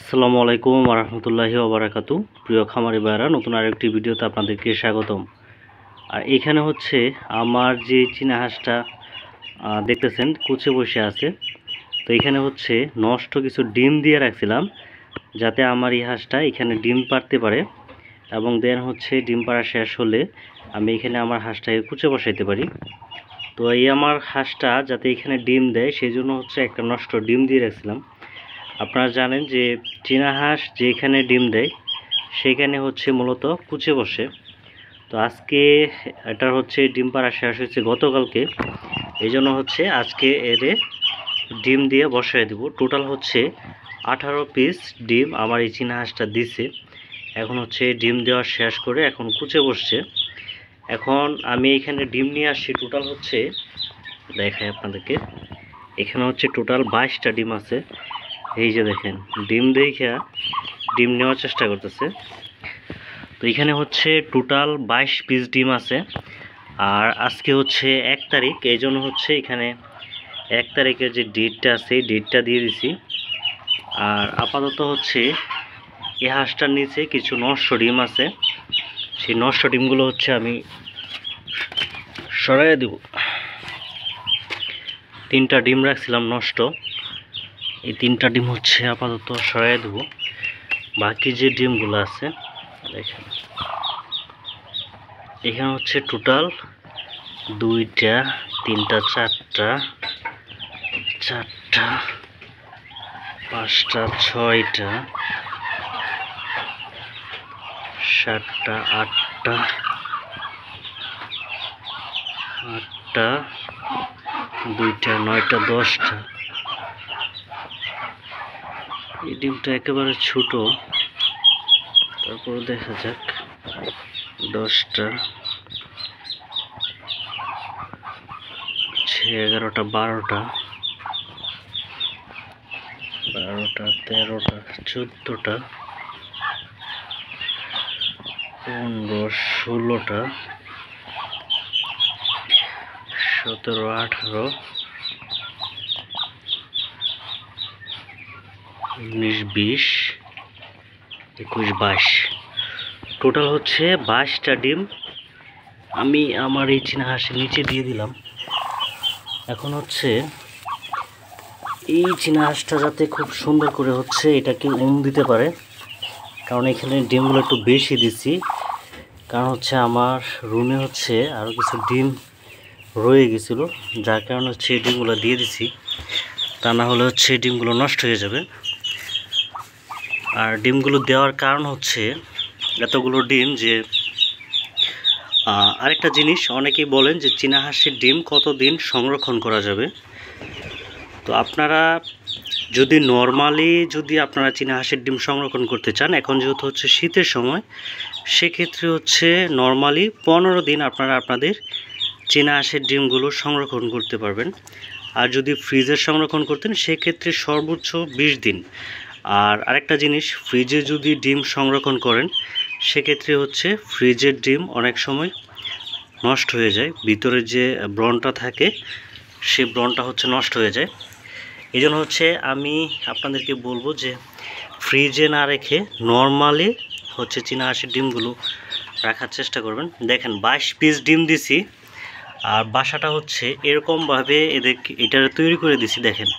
আসসালামু আলাইকুম ওয়া রাহমাতুল্লাহি ওয়া বারাকাতুহু। প্রিয় খামারি ভাইরা, নতুন আরেকটি ভিডিওতে আপনাদেরকে স্বাগতম। আর এখানে হচ্ছে আমার যে চীনা হাঁসটা দেখতেছেন কুচে বসে আছে। তো এখানে হচ্ছে নষ্ট কিছু ডিম দিয়ে রাখছিলাম যাতে আমার এই হাঁসটা এখানে ডিম পাড়তে পারে, এবং দেন হচ্ছে ডিম পাড়া শেষ হলে আমি এখানে আমার হাঁসটাকে কুচে বসাইতে পারি। তো এই আমার হাঁসটা যাতে এখানে ডিম দেয় সেই জন্য হচ্ছে একটা নষ্ট ডিম দিয়ে রাখছিলাম। আপনারা জানেন যে চীনা হাঁস যেখানে ডিম দেয় সেখানে হচ্ছে মূলত কুচে বসে। তো আজকে এটা হচ্ছে ডিম পাড়া শেষ হয়েছে গতকালকে, এই জন্য হচ্ছে আজকে এরে ডিম দিয়ে বসায় দেব। টোটাল হচ্ছে 18 পিস ডিম আমার এই চীনা হাঁসটা দিছে। এখন হচ্ছে ডিম দেওয়া শেষ করে এখন কুচে বসছে। এখন আমি এখানে ডিম নিয়ে আসছি, টোটাল হচ্ছে দেখাই আপনাদেরকে। এখানে হচ্ছে টোটাল 22টা ডিম আছে। এই যে দেখেন, ডিম দেখা ডিম নেওয়ার চেষ্টা করতেছে। তো এখানে হচ্ছে টোটাল 22 পিস ডিম আছে। আর আজকে হচ্ছে 1 তারিখ, এই জন্য হচ্ছে এখানে 1 তারিখের যে ডেটটা আছে এই ডেটটা দিয়ে দিছি। আর আপাতত হচ্ছে এই হাঁসটার নিচে কিছু নষ্ট ডিম আছে, সেই নষ্ট ডিমগুলো হচ্ছে আমি সরাইয়ে দেব। 3টা ডিম রাখছিলাম নষ্ট, এই 3টা ডিম হচ্ছে আপাতত সরাইয়ে দেব। বাকি যে ডিমগুলো আছে দেখেন, এখানে হচ্ছে টোটাল 2টা 3টা 4টা 5টা 6টা 7টা 8টা 2টা 9টা 10টা। এই ডিমটা একেবারে ছোট, তারপর দেখা যাক 10টা 11টা 12টা 13টা 14টা 15 16টা 17 18 19 20 21 22। টোটাল হচ্ছে 22টা ডিম আমি আমার এই চীনা হাঁসের নিচে দিয়ে দিলাম। এখন হচ্ছে এই চীনা হাঁসটা যাতে খুব সুন্দর করে হচ্ছে এটাকে দিতে পারে, কারণ এখানে ডিমগুলো একটু বেশি দিছি, কারণ হচ্ছে আমার রুমে হচ্ছে আরও কিছু ডিম রয়ে গেছিল, যার কারণে হচ্ছে এই ডিমগুলো দিয়ে দিছি। তা না হলে হচ্ছে ডিমগুলো নষ্ট হয়ে যাবে। আর ডিমগুলো দেওয়ার কারণ হচ্ছে এতগুলো ডিম যে আরেকটা জিনিস অনেকেই বলেন যে চীনা হাঁসের ডিম কতদিন সংরক্ষণ করা যাবে। তো আপনারা যদি নর্মালি আপনারা চীনা হাঁসের ডিম সংরক্ষণ করতে চান, এখন যেহেতু হচ্ছে শীতের সময়, সেক্ষেত্রে হচ্ছে নর্মালি 15 দিন আপনারা আপনাদের চীনা হাঁসের ডিমগুলো সংরক্ষণ করতে পারবেন। আর যদি ফ্রিজে সংরক্ষণ করতেন সেক্ষেত্রে সর্বোচ্চ 20 দিন। আর আরেকটা জিনিস, ফ্রিজে যদি ডিম সংরক্ষণ করেন সেক্ষেত্রে হচ্ছে ফ্রিজের ডিম অনেক সময় নষ্ট হয়ে যায়, ভিতরে যে ব্রনটা থাকে সেই ব্রনটা হচ্ছে নষ্ট হয়ে যায়। এই জন্য হচ্ছে আমি আপনাদেরকে বলবো যে ফ্রিজে না রেখে নর্মালি হচ্ছে চীনা হাঁসের ডিমগুলো রাখার চেষ্টা করবেন। দেখেন 22 পিস ডিম দিছি, আর বাসাটা হচ্ছে এরকমভাবে এটা তৈরি করে দিছি। দেখেন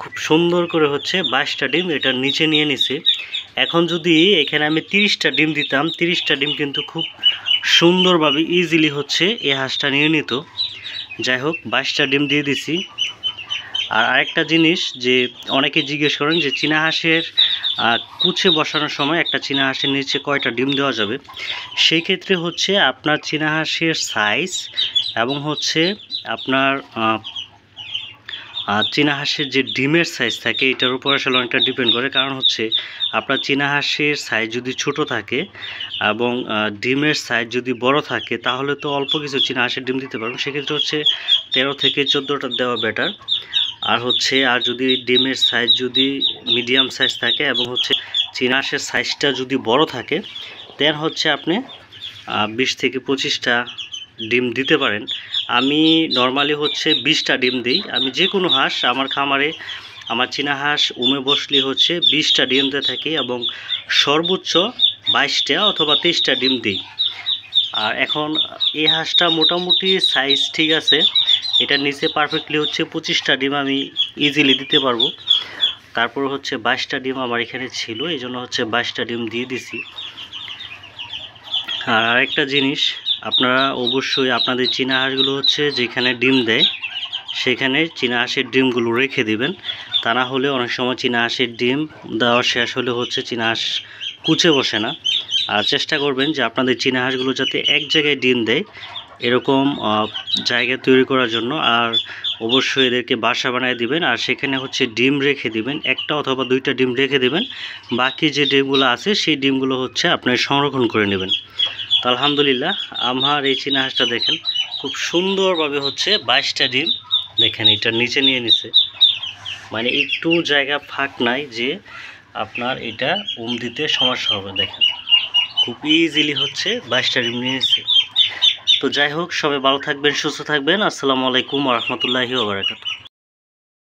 খুব সুন্দর করে হচ্ছে 22টা ডিম এটার নিচে নিয়ে নিছি। এখন যদি এখানে আমি 30টা ডিম দিতাম, 30টা ডিম কিন্তু খুব সুন্দরভাবে ইজিলি হচ্ছে এই হাঁসটা নিয়ে নিত। যাই হোক 22টা ডিম দিয়ে দিছি। আর আরেকটা জিনিস, যে অনেকে জিজ্ঞেস করেন যে চীনা হাঁসের কুচে বসানোর সময় একটা চীনা হাঁসের নিচে কয়টা ডিম দেওয়া যাবে। সেই ক্ষেত্রে হচ্ছে আপনার চীনা হাঁসের সাইজ এবং হচ্ছে আপনার চীনা হাঁসের যে ডিমের সাইজ থাকে এটার উপর আসলে অনেকটা ডিপেন্ড করে। কারণ হচ্ছে আপনার চীনা হাঁসের সাইজ যদি ছোট থাকে এবং ডিমের সাইজ যদি বড় থাকে তাহলে তো অল্প কিছু চীনা হাঁসের ডিম দিতে পারবেন, সেক্ষেত্রে হচ্ছে 13 থেকে 14টা দেওয়া বেটার। আর হচ্ছে যদি ডিমের সাইজ যদি মিডিয়াম সাইজ থাকে এবং হচ্ছে চীনা হাঁসের সাইজটা যদি বড় থাকে, দেন হচ্ছে আপনি 20 থেকে 25টা ডিম দিতে পারেন। আমি নর্মালি হচ্ছে 20টা ডিম দিই। আমি যে কোনো হাঁস আমার খামারে আমার চীনা হাঁস উমে বসলে হচ্ছে 20টা ডিম দিয়ে থাকে এবং সর্বোচ্চ 22টা অথবা 23টা ডিম দিই। আর এখন এই হাঁসটা মোটামুটি সাইজ ঠিক আছে, এটার নিচে পারফেক্টলি হচ্ছে 25টা ডিম আমি ইজিলি দিতে পারবো। তারপর হচ্ছে 22টা ডিম আমার এখানে ছিল, এই জন্য হচ্ছে 22টা ডিম দিয়ে দিছি। আর আরেকটা জিনিস, আপনারা অবশ্যই আপনাদের চীনা হাঁসগুলো হচ্ছে যেখানে ডিম দেয় সেখানে চীনা হাঁসের ডিমগুলো রেখে দিবেন। তা না হলে অনেক সময় চীনা হাঁসের ডিম দেওয়া শেষ হলে হচ্ছে চীনা হাঁস কুচে বসে না। আর চেষ্টা করবেন যে আপনাদের চীনা হাঁসগুলো যাতে এক জায়গায় ডিম দেয় এরকম জায়গা তৈরি করার জন্য। আর অবশ্যই এদেরকে বাসা বানায় দিবেন, আর সেখানে হচ্ছে ডিম রেখে দিবেন, একটা অথবা 2টা ডিম রেখে দিবেন। বাকি যে ডিমগুলো আছে সেই ডিমগুলো হচ্ছে আপনার সংরক্ষণ করে নেবেন। তো আলহামদুলিল্লাহ আমার এই চীনা হাঁসটা দেখেন খুব সুন্দরভাবে হচ্ছে 22টা ডিম দেখেন এটার নিচে নিয়ে নিছে, মানে একটু জায়গা ফাঁক নাই যে আপনার এটা দিতে সমস্যা হবে। দেখেন খুব ইজিলি হচ্ছে 22টা ডিম নিয়েছে। তো যাই হোক, সবাই ভালো থাকবেন, সুস্থ থাকবেন। আসসালামু আলাইকুম ওয়া রাহমাতুল্লাহি ওয়া বারাকাতুহু।